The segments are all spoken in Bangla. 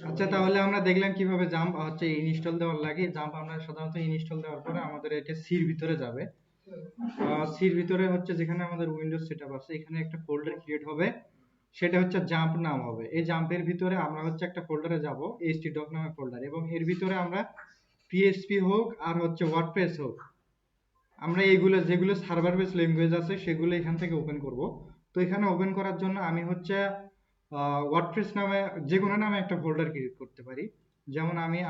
আচ্ছা, তাহলে আমরা দেখলাম কিভাবে জাম্প হচ্ছে ইনস্টল দেওয়ার লাগে। জাম্প আমরা সাধারণত ইনস্টল দেওয়ার পরে আমাদের এটা সির ভিতরে যাবে। সির ভিতরে হচ্ছে যেখানে আমাদের উইন্ডোজ সেটআপ আছে, এখানে একটা ফোল্ডার ক্রিয়েট হবে, সেটা হচ্ছে জাম্প নাম হবে। এই জাম্পের ভিতরে আমরা হচ্ছে একটা ফোল্ডারে যাব, htdoc নামে ফোল্ডার, এবং এর ভিতরে আমরা PHP হোক আর হচ্ছে ওয়ার্ডপ্রেস হোক, আমরা এইগুলো যেগুলো সার্ভার বেস ল্যাঙ্গুয়েজ আছে সেগুলো এখান থেকে ওপেন করব। তো এখানে ওপেন করার জন্য আমি হচ্ছে ওয়ার্ডপ্রেস নামে যে কোনো নামে একটা ফোল্ডার ক্রিয়েট করতে পারি। যেমন আমি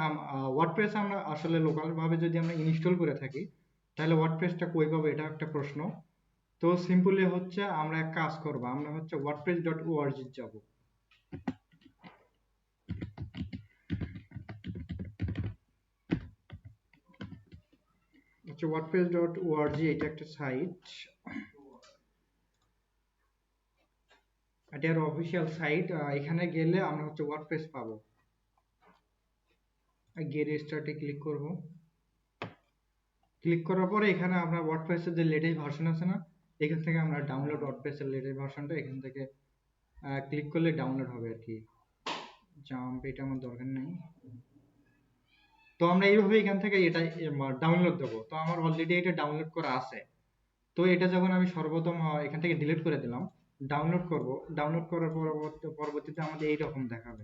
ওয়ার্ডপ্রেস আমরা আসলে লোকাল ভাবে যদি আমরা ইনস্টল করে থাকি, তাহলে ওয়ার্ডপ্রেসটা কই পাবো, এটা একটা প্রশ্ন। তো সিম্পলি হচ্ছে আমরা এক কাজ করব, আমরা হচ্ছে wordpress.org যাব। আচ্ছা, wordpress.org এটা একটা সাইট, এটার অফিসিয়াল সাইট। এখানে গেলে আমরা হচ্ছে ওয়ার্ডপ্রেস পাবো। গেট স্টার্টে ক্লিক করব। ক্লিক করার পরে এখানে আমরা ওয়ার্ডপ্রেসের যে লেটেস্ট ভার্সন আছে না, এখান থেকে আমরা ডাউনলোড ওয়ার্ডপ্রেসের লেটেস্ট ভার্সনটা এখান থেকে ক্লিক করলে ডাউনলোড হবে আর কি। জাম্প এটা আমার দরকার নেই। তো আমরা এইভাবে এখান থেকে এটা ডাউনলোড দেবো। তো আমার অলরেডি এটা ডাউনলোড করা আছে। তো এটা যখন আমি সর্বপ্রথম এখান থেকে ডিলিট করে দিলাম, ডাউনলোড করব, ডাউনলোড করার পরবর্তীতে আমাদের এইরকম দেখাবে।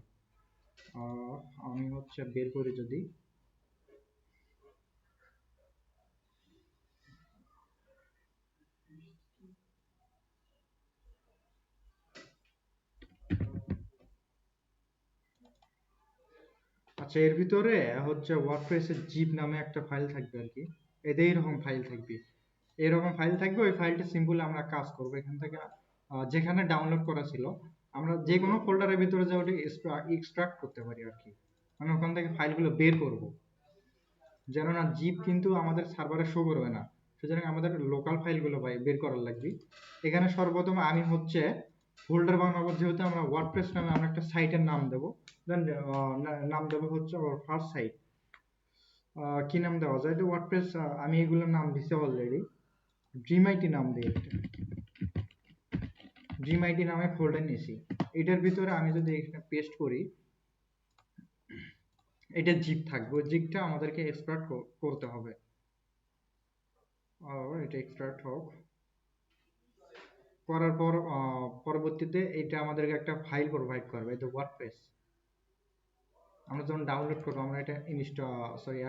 আমি হচ্ছে বের করি যদি, আচ্ছা, এর ভিতরে হচ্ছে ওয়ার্ডপ্রেসের জিপ নামে একটা ফাইল থাকবে আর কি। এদের এইরকম ফাইল থাকবে, এরকম ফাইল থাকবে। ওই ফাইলটা সিম্পলি আমরা কাজ করব এখান থেকে, যেখানে ডাউনলোড করা ছিল আমরা যে কোনো ফোল্ডারের ভিতরে যে ওটা এক্সট্রাক্ট করতে পারি আর কি, মানে ওখান থেকে ফাইলগুলো বের করব। যেন না জিপ কিন্তু আমাদের সার্ভারে শো করবে না, সুতরাং আমাদের লোকাল ফাইলগুলো বের করার লাগবে। এখানে সর্বপ্রথম আমি হচ্ছে ফোল্ডার বানাবো, যেহেতু আমরা ওয়ার্ডপ্রেস নামে আমরা একটা সাইটের নাম দেবো। দেন নাম দেবো হচ্ছে আমার ফার্স্ট সাইট। কি নাম দেওয়া যায়, তো ওয়ার্ডপ্রেস আমি এগুলোর নাম দিছি অলরেডি। ড্রিমআইটি নাম দিই একটা, ড্রিমআইটি নামে ফোল্ডার নিয়েছি। এটার ভিতরে আমি যদি এখানে পেস্ট করি, এটা জিপ থাকবে, ওই জিপটা আমাদেরকে এক্সট্রাক্ট করতে হবে। এটা এক্সট্রাক্ট হোক, করার পর পরবর্তীতে এটা আমাদেরকে একটা ফাইল প্রোভাইড করবে, এই যে ওয়ার্ডপ্রেস। আমরা যখন ডাউনলোড করবো আমরা এটা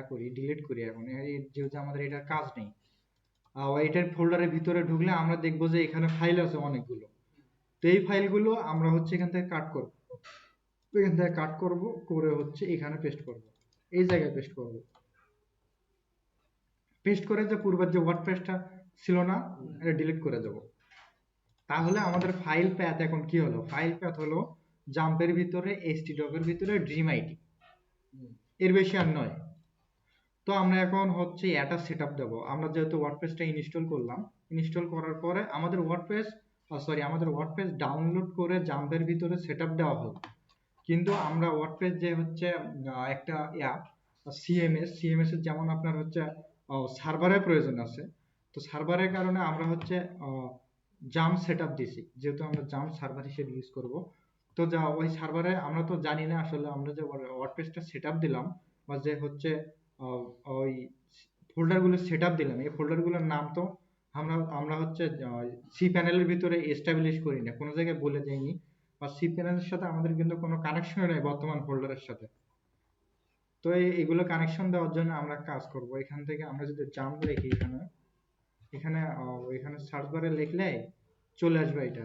করি, ডিলিট করি এখন, যেহেতু আমাদের এটার কাজ নেই। এটার ফোল্ডারের ভিতরে ঢুকলে আমরা দেখবো যে এখানে ফাইল আছে অনেকগুলো। তো এই ফাইলগুলো আমরা হচ্ছে এখান থেকে কাট করব, এখান থেকে কাট করব করে হচ্ছে এখানে পেস্ট করব, এই জায়গায় পেস্ট করব। পেস্ট করে যে পূর্বের যে ওয়ার্ডপ্রেসটা ছিল না, এটা ডিলিট করে দেব। তাহলে আমাদের ফাইল প্যাথ এখন কি হলো, ফাইল প্যাথ হলো জাম্পের ভিতরে htdoc এর ভিতরে ড্রিমআইটি, এর বেশি আর নয়। তো আমরা এখন হচ্ছে এটা সেটআপ দেব। আমরা যেহেতু ওয়ার্ডপ্রেসটা ইনস্টল করলাম, ইনস্টল করার পরে আমাদের ওয়ার্ডপ্রেস ডাউনলোড করে জাম্পের ভিতরে সেটআপ দেওয়া হলো। কিন্তু আমরা ওয়ার্ডপ্রেস যে হচ্ছে একটা সিএমএস এর যেমন আপনার হচ্ছে সার্ভারের প্রয়োজন আছে, তো সার্ভারের কারণে আমরা হচ্ছে জাম্প সেটআপ দিছি, যেহেতু আমরা জাম্প সার্ভার হিসেবে ইউজ করব। তো ওই সার্ভারে আমরা তো জানি না আসলে আমরা যে ওয়ার্ডপ্রেসটা সেটআপ দিলাম, বা যে হচ্ছে ওই ফোল্ডারগুলো সেটআপ দিলাম, এই ফোল্ডারগুলোর নাম তো আমরা হচ্ছে সি প্যানেলের ভিতরে এস্টাবলিশ করি না, কোনো জায়গায় বলে দেয়নি, বা সি প্যানেলের সাথে আমাদের কিন্তু কোনো কানেকশন নেই বর্তমান ফোল্ডারের সাথে। তো এগুলো কানেকশন দেওয়ার জন্য আমরা কাজ করব, এখান থেকে আমরা যদি জাম্প লিখি এখানে, এখানে সার্চ বারে লিখলে চলে আসবে এটা।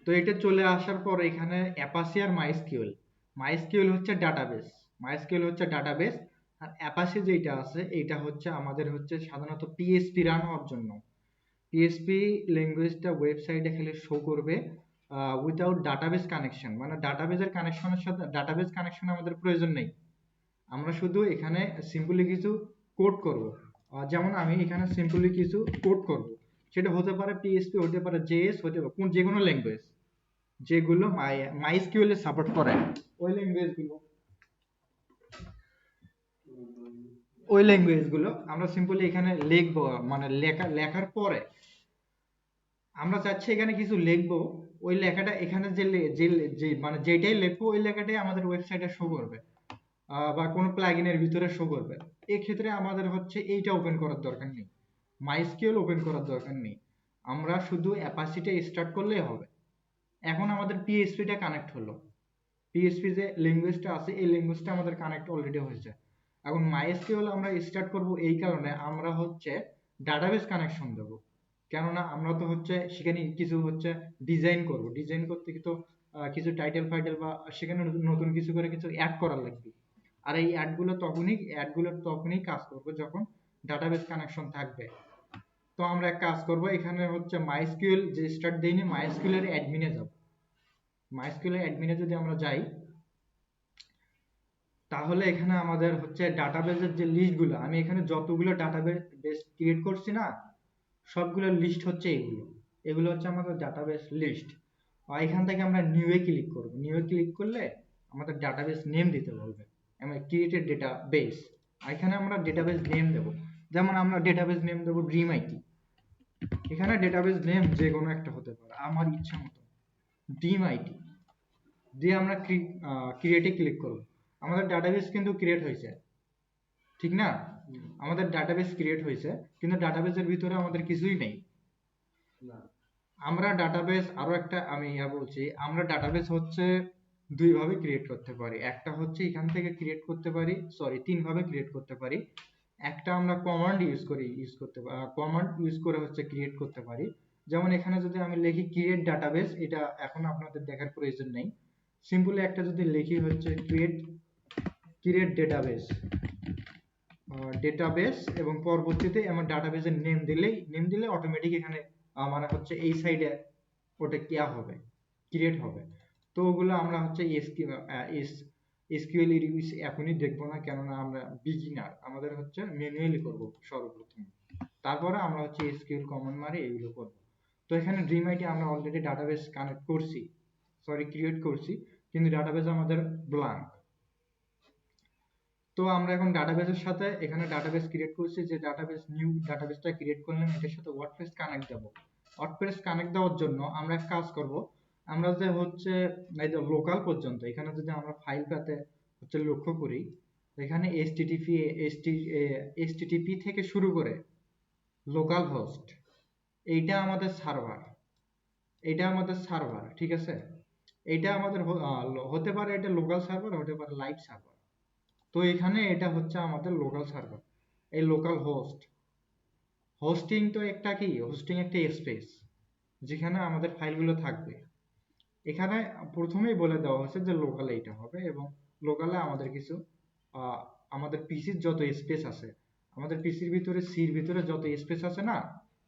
তো এটা চলে আসার পর এখানে অ্যাপাচি আর মাইস্কিউএল হচ্ছে ডাটাবেস, আর অ্যাপাচি যেটা আছে এটা হচ্ছে আমাদের হচ্ছে সাধারণত পিএইচপি রান হওয়ার জন্য। পিএইচপি ল্যাঙ্গুয়েজটা ওয়েবসাইটে খালি শো করবে উইদাউট ডাটাবেস কানেকশন, মানে ডাটাবেসের কানেকশনের সাথে ডাটাবেস কানেকশন আমাদের প্রয়োজন নেই। আমরা শুধু এখানে সিম্পলি কিছু কোড করব, যেমন আমি এখানে সিম্পলি কিছু কোড করব, সেটা হতে পারে পিএইচপি, হতে পারে জেএস, হতে পারে যে কোনো ল্যাঙ্গুয়েজ যেগুলো মাইস্কিউএল এর সাপোর্ট করে, ওই ল্যাঙ্গুয়েজগুলো আমরা সিম্পলি এখানে লিখবো। মানে লেখার পরে আমরা চাচ্ছি এখানে কিছু লিখবো, ওই লেখাটা এখানে যে মানে যেটাই লিখবো ওই লেখাটাই আমাদের ওয়েবসাইটে শো করবে, বা কোনো প্লাগইনের ভিতরে শো করবে। এক্ষেত্রে আমাদের হচ্ছে এইটা ওপেন করার দরকার নেই, মাইস্কিউএল ওপেন করার দরকার নেই, আমরা শুধু অ্যাপাচিটা স্টার্ট করলেই হবে। এখন আমাদের পিএইচপিটা কানেক্ট হলো, পিএইচপি যে ল্যাঙ্গুয়েজটা আছে এই ল্যাঙ্গুয়েজটা আমাদের কানেক্ট অলরেডি হয়েছে। এখন মাইএসকিউএল আমরা স্টার্ট করব এই কারণে আমরা হচ্ছে ডাটাবেস কানেকশন দেব, কেননা আমরা তো হচ্ছে সেখানে কিছু হচ্ছে ডিজাইন করব, ডিজাইন করতে তো কিছু টাইটেল ফাইটেল বা সেখানে নতুন নতুন কিছু করে কিছু অ্যাড করার লাগবে। আর এই অ্যাডগুলো তখনই কাজ করবে যখন ডাটাবেস কানেকশন থাকবে। তো আমরা এক কাজ করব, এখানে হচ্ছে মাইস্কিউএল যে স্টার্ট দেইনি, মাইস্কিউএল এর অ্যাডমিনে যাব। মাইস্কিউএল এর অ্যাডমিনে যদি আমরা যাই, তাহলে এখানে আমাদের হচ্ছে ডাটাবেসের যে লিস্টগুলো, আমি এখানে যতগুলো ডাটাবেস ক্রিয়েট করছি না, সবগুলোর লিস্ট হচ্ছে এগুলো, এগুলো হচ্ছে আমাদের ডাটাবেস লিস্ট। এখান থেকে আমরা নিউ এ ক্লিক করব, নিউ এ ক্লিক করলে আমাদের ডাটাবেস নেম দিতে বলবে, আমরা ক্রিয়েটেড ডেটাবেস, এখানে আমরা ডেটাবেস নেম দেব। যেমন আমরা ডেটাবেস নেম দেব ড্রিম আইটি, এখানে ডেটাবেস নেম যে কোনো একটা হতে পারে আমার ইচ্ছা মতো, ড্রিম আইটি দিয়ে আমরা ক্রিয়েটে ক্লিক করব। আমাদের ডাটাবেস কিন্তু ক্রিয়েট হয়েছে, ঠিক না? আমাদের ডাটাবেস ক্রিয়েট হয়েছে, কিন্তু ডাটাবেসের ভিতরে আমাদের কিছুই নেই। আমরা ডাটাবেস আরো একটা আমি বলছি, আমরা ডাটাবেস হচ্ছে দুই ভাবে ক্রিয়েট করতে পারি। একটা হচ্ছে এখান থেকে ক্রিয়েট করতে পারি, সরি তিন ভাবে ক্রিয়েট করতে পারি। একটা আমরা কমান্ড ইউজ করে হচ্ছে ক্রিয়েট করতে পারি। যেমন এখানে যদি আমি লিখি ক্রিয়েট ডাটাবেস, এটা এখন আপনাদের দেখার প্রয়োজন নেই। সিম্পলি একটা যদি লিখি হচ্ছে ক্রিয়েট ডেটাবেস এবং পরবর্তীতে আমার ডাটাবেসের নেম দিলে অটোমেটিক এখানে মানে হচ্ছে এই সাইডে ওটা হবে, ক্রিয়েট হবে। তো ওগুলো আমরা হচ্ছে এসকিউএল ইউজ এখনই দেখবো না, কেননা আমরা বিগিনার, আমাদের হচ্ছে ম্যানুয়ালি করব সর্বপ্রথম, তারপরে আমরা হচ্ছে এসকিউএল কমান্ড মারি এগুলো করব। তো এখানে ড্রিম আইটি আমরা অলরেডি ডাটাবেস কানেক্ট করছি, সরি ক্রিয়েট করছি, কিন্তু ডাটাবেস আমাদের ব্ল্যাঙ্ক। তো আমরা এখন ডাটাবেসের সাথে এখানে ডাটাবেস ক্রিয়েট করছি, যে নিউ ডাটাবেসটা ক্রিয়েট করলাম, এটার সাথে ওয়ার্ডপ্রেস কানেক্ট দেব। ওয়ার্ডপ্রেস কানেক্ট দেওয়ার জন্য আমরা এক কাজ করব, আমরা যে হচ্ছে এই যে লোকাল পর্যন্ত এখানে যদি আমরা ফাইল পাতে হচ্ছে লক্ষ্য করি, এখানে এইচটিটিপি থেকে শুরু করে লোকাল হোস্ট, এইটা আমাদের সার্ভার, ঠিক আছে? এটা আমাদের হতে পারে এটা লোকাল সার্ভার, হতে পারে লাইভ সার্ভার। তো এখানে এটা হচ্ছে আমাদের লোকাল সার্ভার, এই লোকাল হোস্টিং তো একটা কি, হোস্টিং একটা স্পেস যেখানে আমাদের ফাইলগুলো থাকবে। এখানে প্রথমেই বলে দেওয়া হচ্ছে যে লোকাল এইটা হবে, এবং লোকালে আমাদের কিছু আমাদের পিসির যত স্পেস আছে, আমাদের পিসির ভিতরে সির ভিতরে যত স্পেস আছে না,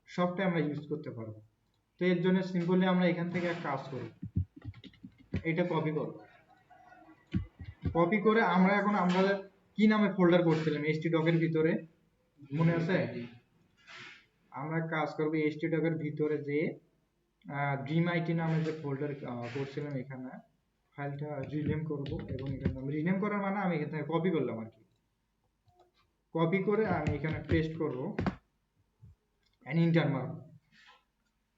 সবটাই আমরা ইউজ করতে পারবো। তো এর জন্য সিম্পলি আমরা এখান থেকে এক কাজ করি, এটা কপি করে আমরা এখন আমাদের কি নামে ফোল্ডার করছিলাম htdoc এর ভিতরে, মনে আছে? আমরা কাজ করব htdoc এর ভিতরে যে ড্রিম আইটি নামে যে ফোল্ডার করছিলাম, এখানে ফাইলটা রিনেম করব, এবং এখানে আমি রিনেম করার মানে আমি এখান থেকে কপি করলাম আর কি, কপি করে আমি এখানে পেস্ট করব, এন্ড এন্টার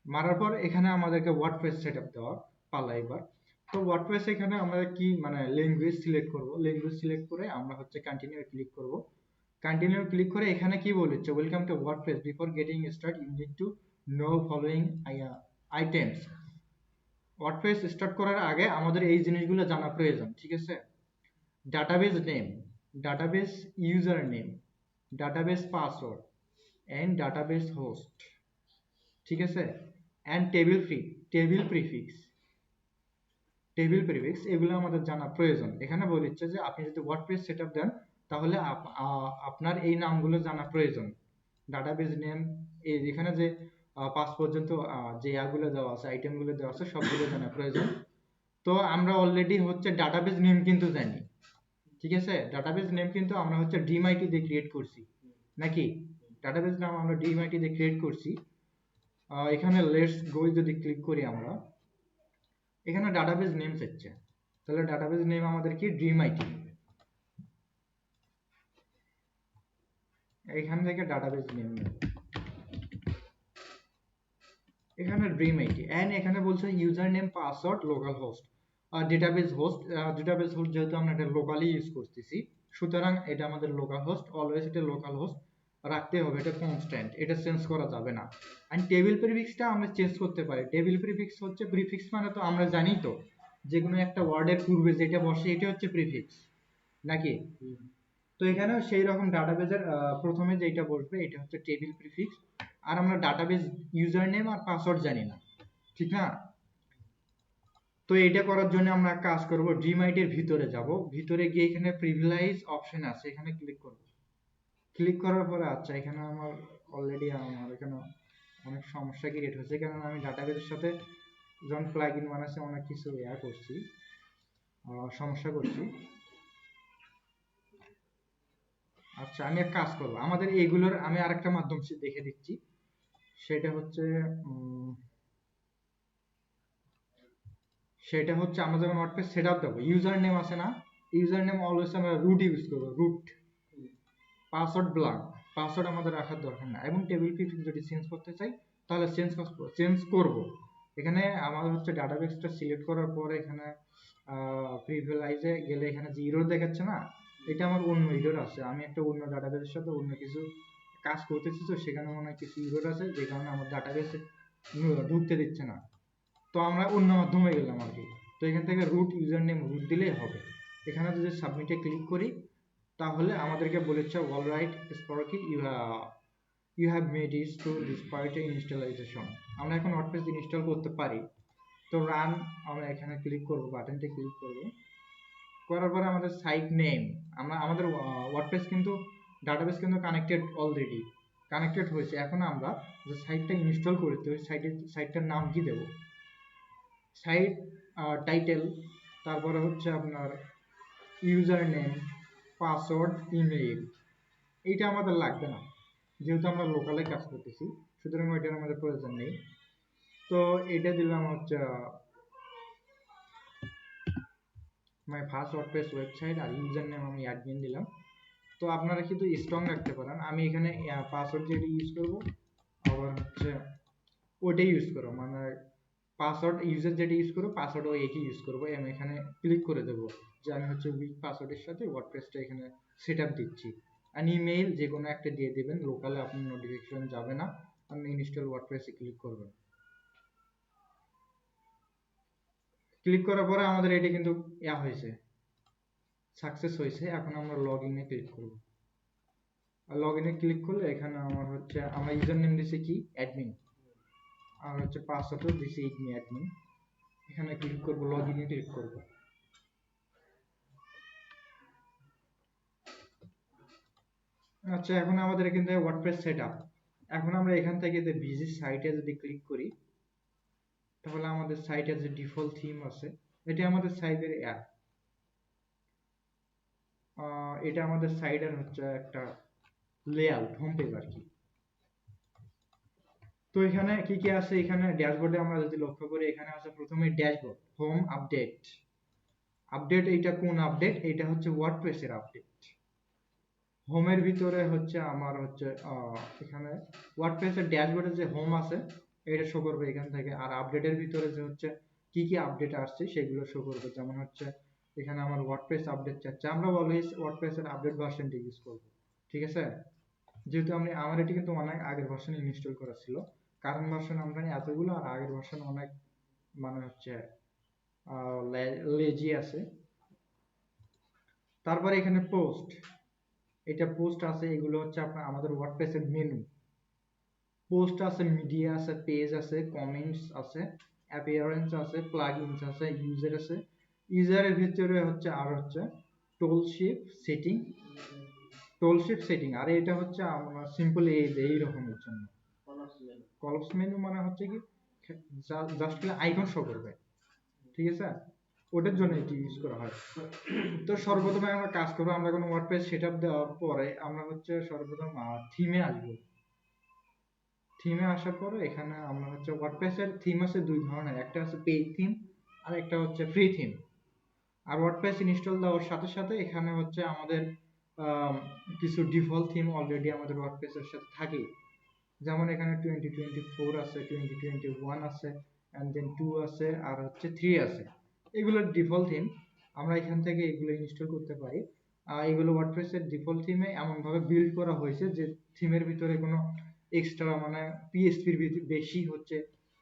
মারার পর এখানে আমাদেরকে ওয়ার্ডপ্রেস সেটআপ দেওয়া পালা এবার। তো ওয়ার্ডপ্রেস এখানে আমরা কি মানে ল্যাঙ্গুয়েজ সিলেক্ট করব, ল্যাঙ্গুয়েজ সিলেক্ট করে আমরা হচ্ছে কন্টিনিউ ক্লিক করব। কন্টিনিউ ক্লিক করে এখানে কি বলেছে, welcome to WordPress, before getting start you need to know following items. WordPress start করার আগে আমাদের এই জিনিসগুলো জানা প্রয়োজন, ঠিক আছে? Database name, database user name, database password, and database host, ঠিক আছে? এন্ড টেবিল প্রিফিক্স এগুলো আমাদের জানা প্রয়োজন। এখানে বলেছে যে আপনি যদি ওয়ার্ডপ্রেস সেটআপ দেন, তাহলে আপনার এই নামগুলো জানা প্রয়োজন। ডাটাবেস নেম, এই এখানে যে 5 পর্যন্ত যে ইয়াগুলো দেওয়া আছে, আইটেমগুলো দেওয়া আছে, সবগুলো জানা প্রয়োজন। তো আমরা অলরেডি হচ্ছে ডাটাবেস নেম কিন্তু জানি, ঠিক আছে? ডাটাবেস নেম কিন্তু আমরা হচ্ছে ডিএমআইটি দিয়ে ক্রিয়েট করছি, নাকি? ডাটাবেস নাম আমরা ডিএমআইটি দিয়ে ক্রিয়েট করছি। এখানে লেটস গো যদি ক্লিক করি আমরা, এখানে ডাটাবেস নেম চাচ্ছে, তাহলে ডাটাবেস নেম আমাদের কি ড্রিম আইটি, এখান থেকে ডাটাবেস নেম নেব। এখানে ড্রিম আইডি এন্ড এখানে বলছে user name password local host আর ডেটাবেস হোস্ট যেহেতু আমরা এটা লোকালি ইউজ করতেছি, সুতরাং এটা আমাদের লোকাল হোস্ট, অলওয়েজ এটা লোকাল হোস্ট রাখতে হবে, এটা কনস্ট্যান্ট, এটা চেঞ্জ করা যাবে না। এন্ড টেবিল প্রিফিক্সটা আমরা চেঞ্জ করতে পারি। টেবিল প্রিফিক্স হচ্ছে, প্রিফিক্স মানে তো আমরা জানি তো, যে কোনো একটা ওয়ার্ডের পূর্বে যেটা বসে এটা হচ্ছে প্রিফিক্স নাকি? তো এখানেও সেই রকম ডাটাবেজের প্রথমে যেটা বসবে এটা হচ্ছে টেবিল প্রিফিক্স। আর আমরা ডাটাবেজ ইউজার নেম আর পাসওয়ার্ড জানি না, ঠিক না? তো এটা করার জন্য আমরা কাজ করব, ডিমাইট এর ভিতরে যাব, ভিতরে গিয়ে এখানে প্রিভিলেজ অপশন আছে, এখানে ক্লিক করব। ক্লিক করার পরে আচ্ছা এখানে আমার অলরেডি আমার এখানে অনেক সমস্যা ক্রিয়েট হয়েছে, কারণ আমি ডাটাবেজের সাথে যখন প্লাগইন বানাচ্ছি অনেক কিছু করছি, সমস্যা করছি। আচ্ছা আমি এক কাজ করব, আমাদের এইগুলোর আমি আরেকটা মাধ্যম দেখে দিচ্ছি। সেটা হচ্ছে আমরা যখন ওয়ার্ডপ্রেস সেটআপ দেব, ইউজার নেম আছে না, ইউজার নেম অলওয়েজ আমরা রুট ইউজ করব, রুট। পাসওয়ার্ড ব্ল্যাঙ্ক, পাসওয়ার্ড আমাদের রাখার দরকার না। এবং টেবিল প্রিফিক্স যদি চেঞ্জ করতে চাই তাহলে চেঞ্জ করব। এখানে আমাদের হচ্ছে ডাটাবেসটা সিলেক্ট করার পরে এখানে প্রিভিলেজে গেলে এখানে যে এরর দেখাচ্ছে না, এটা আমার অন্য এরর আছে, আমি একটা অন্য ডাটাবেসের সাথে অন্য কিছু কাজ করতেছি, তো সেখানে মনে হয় কিছু এরর আছে যে কারণে আমার ডাটাবেসে ঢুকতে দিচ্ছে না। তো আমরা অন্য মাধ্যমে গেলাম আর কি। তো এখান থেকে রুট ইউজার নেম রুট দিলেই হবে। এখানে যদি সাবমিটে ক্লিক করি তাহলে আমাদেরকে বলেছে all right sparky you have made it to this part installation. আমরা এখন ওয়ার্ডপ্রেস ইনস্টল করতে পারি। তো রান আমরা এখানে ক্লিক করব, বাটনটা ক্লিক করব, করার পরে আমাদের সাইট নেম, আমরা আমাদের ওয়ার্ডপ্রেস কিন্তু ডাটাবেস কিন্তু কানেক্টেড, অলরেডি কানেক্টেড হয়েছে। এখন আমরা যে সাইটটা ইনস্টল করেছি ওই সাইটটার নাম কি দেব, সাইট টাইটেল, তারপরে হচ্ছে আপনার ইউজার নেম, পাসওয়ার্ড, ইমেইল। এইটা আমাদের লাগবে না যেহেতু আমরা লোকালে কাজ করতেছি, সুতরাং ওইটার আমাদের প্রয়োজন নেই। তো এটা দিলাম হচ্ছে মাই ফার্স্ট ওয়ার্ডপ্রেস ওয়েবসাইট, আর ইউজার নেম আমি অ্যাডমিন দিলাম। তো আপনারা কিন্তু স্ট্রং রাখতে পারেন, আমি এখানে পাসওয়ার্ড যেটা ইউজ করব আবার হচ্ছে ওইটাই ইউজ করব, মানে পাসওয়ার্ড ইউজার যেটা ইউজ করবো পাসওয়ার্ড ওই একই ইউজ করবো। আমি এখানে ক্লিক করে দেবো যে আমি হচ্ছে উইক পাসওয়ার্ডের সাথে ওয়ার্ডপ্রেসটা এখানে সেট আপ দিচ্ছি। আর ইমেইল যে কোনো একটা দিয়ে দেবেন, লোকালে আপনার নোটিফিকেশন যাবে না, আপনি ইনস্টল ওয়ার্ডপ্রেসে ক্লিক করবেন। ক্লিক করার পরে আমাদের এটা কিন্তু হয়েছে, সাকসেস হয়েছে। এখন আমরা লগ ইনে ক্লিক করব। আর লগ ইনে ক্লিক করলে এখানে আমার হচ্ছে, আমরা ইউজার নেম দিছি কি অ্যাডমিন, আর হচ্ছে পাসওয়ার্ডও দিছি অ্যাডমিন। এখানে ক্লিক করব, লগ ইনে ক্লিক করব। আচ্ছা এখন আমাদের এখান থেকে ওয়ার্ডপ্রেস সেটআপ। এখন আমরা এখান থেকে যে ভিজিট সাইটে যদি ক্লিক করি তাহলে আমাদের সাইটের যে ডিফল্ট থিম আছে, এটা আমাদের সাইটের এটা আমাদের সাইটের হচ্ছে একটা লেআউট, হোম পেজ আর কি। তো এখানে কি কি আছে, এখানে ড্যাশবোর্ডে আমরা যদি লক্ষ্য করি এখানে আছে প্রথমে ড্যাশবোর্ড, হোম, আপডেট। আপডেট এইটা কোন আপডেট, এটা হচ্ছে ওয়ার্ডপ্রেসের আপডেট। হোমের ভিতরে হচ্ছে আমার হচ্ছে এখানে ওয়ার্ডপ্রেসের ড্যাশবোর্ডে যে হোম আছে এটা শো করবে এখান থেকে। আর আপডেটের ভিতরে যে হচ্ছে কি কি আপডেট আসছে সেগুলো শো করবে। যেমন হচ্ছে এখানে আমার ওয়ার্ডপ্রেস আপডেট চাচ্ছে, আমরা অলওয়েজ ওয়ার্ডপ্রেসের আপডেট ভার্সনটি ইউজ করব, ঠিক আছে? যেহেতু আমার এটি কিন্তু অনেক আগের ভার্সন ইনস্টল করা ছিল, কারণ ভার্সন আমরা এতগুলো, আর আগের ভার্সন অনেক মানে হচ্ছে লেজি আছে। তারপরে এখানে পোস্ট, এটা পোস্ট আছে, এগুলো হচ্ছে আপনার আমাদের ওয়ার্ডপ্রেসের মেনু। পোস্ট আছে, মিডিয়া আছে, পেজ আছে, কমেন্টস আছে, অ্যাপিয়ারেন্স আছে, প্লাগইনস আছে, ইউজার আছে। ইউজারের ভিতরে হচ্ছে আর হচ্ছে টোলশিপ সেটিং, আর এটা হচ্ছে আমরা সিম্পল এই রকমের জন্য। কলাপস মেনু মানে হচ্ছে কি জাস্ট আইকন শো করবে, ঠিক আছে? ওটার জন্য এটি ইউজ করা হয়। তো সর্বপ্রথমে আমরা কাজ করবো, আমরা কোনো ওয়ার্ডপ্রেস সেটআপ দেওয়ার পরে আমরা হচ্ছে সর্বপ্রথম থিমে আসবো। থিমে আসার পরে এখানে আমরা হচ্ছে ওয়ার্ডপ্রেসের থিম আছে দুই ধরনের, একটা আছে পেইড থিম আর একটা হচ্ছে ফ্রি থিম। আর ওয়ার্ডপ্রেস ইনস্টল দেওয়ার সাথে সাথে এখানে হচ্ছে আমাদের কিছু ডিফল্ট থিম অলরেডি আমাদের ওয়ার্ডপ্রেসের সাথে থাকেই। যেমন এখানে 2024 আছে, 2021 আছে, and then 2 আছে, আর হচ্ছে 3 আছে। এগুলো ডিফল্ট থিম, আমরা এখান থেকে এগুলো ইনস্টল করতে পারি। এগুলো ওয়ার্ডপ্রেসের ডিফল্ট থিমে এমন ভাবে বিল্ড করা হয়েছে যে থিমের ভিতরে কোনো এক্সট্রা মানে পিএসপির বেশি হচ্ছে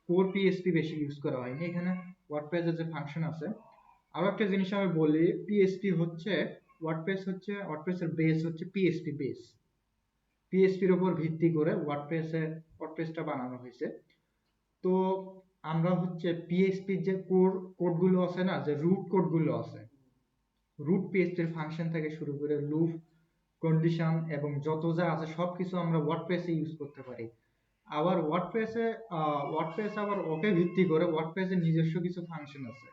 কোর পিএসপি বেশি ইউজ করা হয়নি এখানে। ওয়ার্ডপ্রেসের যে ফাংশন আছে, আরো একটা জিনিস আমি বলি, পিএসপি হচ্ছে ওয়ার্ডপ্রেসের বেস হচ্ছে পিএসপি বেস। পিএসপির উপর ভিত্তি করে ওয়ার্ডপ্রেসটা বানানো হয়েছে। তো আমরা হচ্ছে পিএসপির যে কোডগুলো আছে না, যে রুট কোডগুলো আছে, রুট পিএসপির ফাংশন থেকে শুরু করে লুপ, কন্ডিশন এবং যত যা আছে সবকিছু আমরা ওয়ার্ডপ্রেসে ইউজ করতে পারি। আবার ওয়ার্ডপ্রেস আবার ওকে ভিত্তি করে ওয়ার্ডপ্রেসের নিজস্ব কিছু ফাংশন আছে।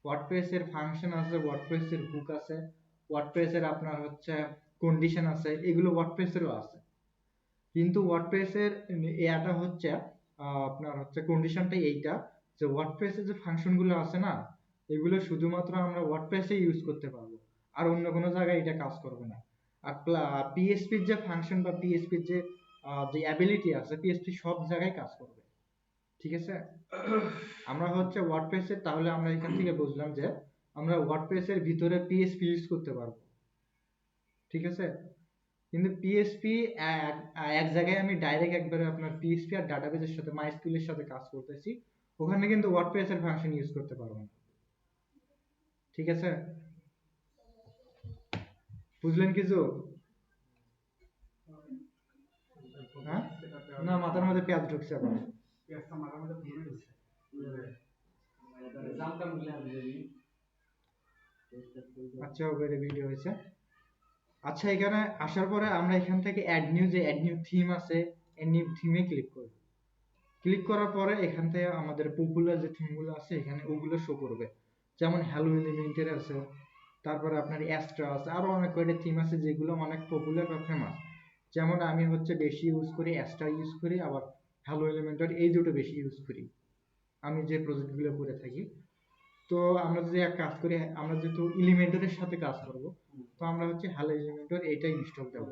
ওয়ার্ডপ্রেসের ফাংশন আছে, ওয়ার্ডপ্রেসের হুক আছে, ওয়ার্ডপ্রেসের আপনার হচ্ছে কন্ডিশন আছে, এগুলো ওয়ার্ডপ্রেসেরও আছে। কিন্তু ওয়ার্ডপ্রেসের এটা হচ্ছে আপনার হচ্ছে কন্ডিশনটা এইটা, যে ওয়ার্ডপ্রেসের যে ফাংশনগুলো আছে না, এগুলো শুধুমাত্র আমরা ওয়ার্ডপ্রেসে ইউজ করতে পারবো, আর অন্য কোনো জায়গায় এটা কাজ করবে না। আর পিএসপির যে ফাংশন বা পিএসপির যে অ্যাবিলিটি আছে, পিএসপি সব জায়গায় কাজ করবে। ঠিক আছে, আমরা হচ্ছে ওয়ার্ডপ্রেসের, তাহলে আমরা এখান থেকে বুঝলাম যে আমরা ওয়ার্ডপ্রেসের ভিতরে পিএসপি ইউজ করতে পারবো। ঠিক আছে, কিন্তু পিএসপি এক জায়গায় আমি ডাইরেক্ট একবারে আপনার পিএসপি আর ডাটাবেসের সাথে মাইস্কুল এর সাথে কাজ করতেছি, ওখানে কিন্তু ওয়ার্ডপ্রেস এর ফাংশন ইউজ করতে পারবো না। ঠিক আছে, বুঝলেন কিছু? হ্যাঁ, না মাথার মধ্যে পেঁয়াজ ঢুকছে আবার। আচ্ছা, ওভারে ভিডিও হয়েছে। আচ্ছা, এখানে আসার পরে আমরা এখান থেকে অ্যাড নিউ থিম আছে, অ্যাড নিউ থিমে ক্লিক করব। ক্লিক করার পরে এখান থেকে আমাদের পপুলার যে থিমগুলো আছে এখানে ওগুলো শো করবে। যেমন হ্যালো এলিমেন্টের আছে, তারপরে আপনার অ্যাস্ট্রা আছে, আরো অনেক কয়টা থিম আছে যেগুলো অনেক পপুলার বা ফেমাস। যেমন আমি হচ্ছে বেশি ইউজ করি অ্যাস্ট্রা ইউজ করি, আবার হ্যালো এলিমেন্টের, এই দুটো বেশি ইউজ করি আমি যে প্রজেক্টগুলো করে থাকি। তো আমরা যদি এক কাজ করি, আমরা যেহেতু এলিমেন্টরের সাথে কাজ করব, তো আমরা হচ্ছে হ্যালো এলিমেন্টর এটা ইনস্টল দেব।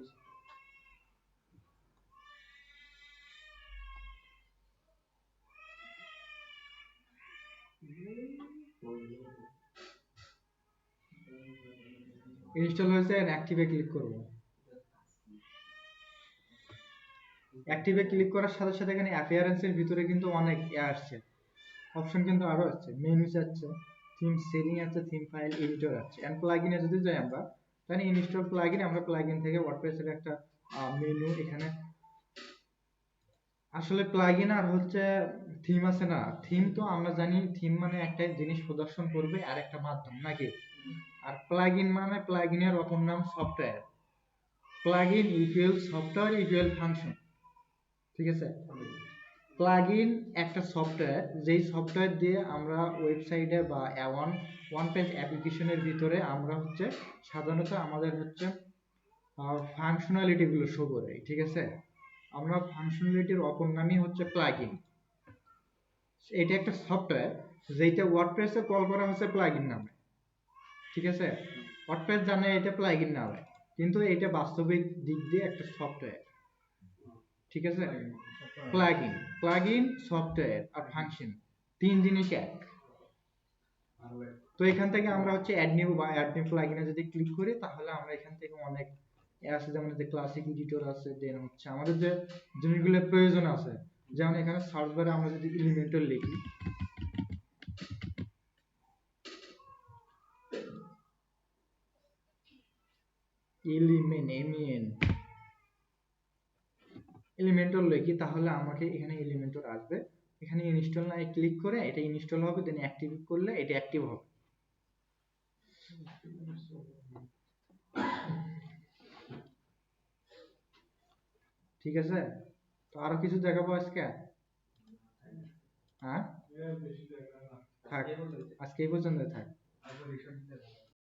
ইনস্টল হয়েছে, অ্যাক্টিভে ক্লিক করব। অ্যাক্টিভে ক্লিক করার সাথে সাথে এখানে অ্যাপিয়ারেন্সের ভিতরে কিন্তু অনেক আসছে অপশন, কিন্তু আরো আছে, মেনুস আছে, থিম সেটিং আছে, থিম ফাইল এডিটর আছে, এন্ড প্লাগইনে যদি যাই আমরা, তাহলে ইনস্টল প্লাগইন, আমরা প্লাগইন থেকে ওয়ার্ডপ্রেসের একটা মেনু এখানে। আসলে প্লাগইন আর হচ্ছে থিম আছে না, থিম তো আমরা জানি থিম মানে একটা জিনিস প্রদর্শন করবে আর একটা মাধ্যম নাকি, আর প্লাগইন মানে প্লাগইনের অপর নাম software. Plugin equal software equal function. ঠিক আছে, প্লাগইন একটা সফটওয়্যার, যেই সফটওয়্যার দিয়ে আমরা ওয়েবসাইটে বা ওয়ান পেজ অ্যাপ্লিকেশনের ভিতরে আমরা হচ্ছে সাধারণত আমাদের হচ্ছে ফাংশনালিটি গুলো শো করে। ঠিক আছে, আমরা ফাংশনালিটির অপর নামই হচ্ছে প্লাগইন। এটা একটা সফটওয়্যার যেটা ওয়ার্ডপ্রেসে কল করা হচ্ছে প্লাগইন নামে। ঠিক আছে, ওয়ার্ডপ্রেস জানে এটা প্লাগইন নামে, কিন্তু এটা বাস্তবিক দিক দিয়ে একটা সফটওয়্যার। ঠিক আছে, প্লাগইন সফটওয়্যার আর ফাংশন তিন জিনিস এক। তো এখান থেকে আমরা হচ্ছে অ্যাড নিউ প্লাগইনে যদি ক্লিক করি, তাহলে আমরা এখান থেকে অনেক আছে, যেমন যে ক্লাসিক এডিটর আছে, দেন হচ্ছে আমাদের যে জিনিসগুলো প্রয়োজন আছে, যেমন এখানে সার্চ বারে আমরা যদি এলিমেন্টর লিখি, এলিমেন্টর লিখি, তাহলে আমাকে এখানে এলিমেন্টর আসবে। এখানে ইনস্টল না ক্লিক করে এটা ইনস্টল হবে, দেন অ্যাক্টিভ করলে এটা অ্যাক্টিভ হবে। ঠিক আছে, তো আরো কিছু দেখাবো আজকে। হ্যাঁ, থাক, আজকে এই পর্যন্ত থাক।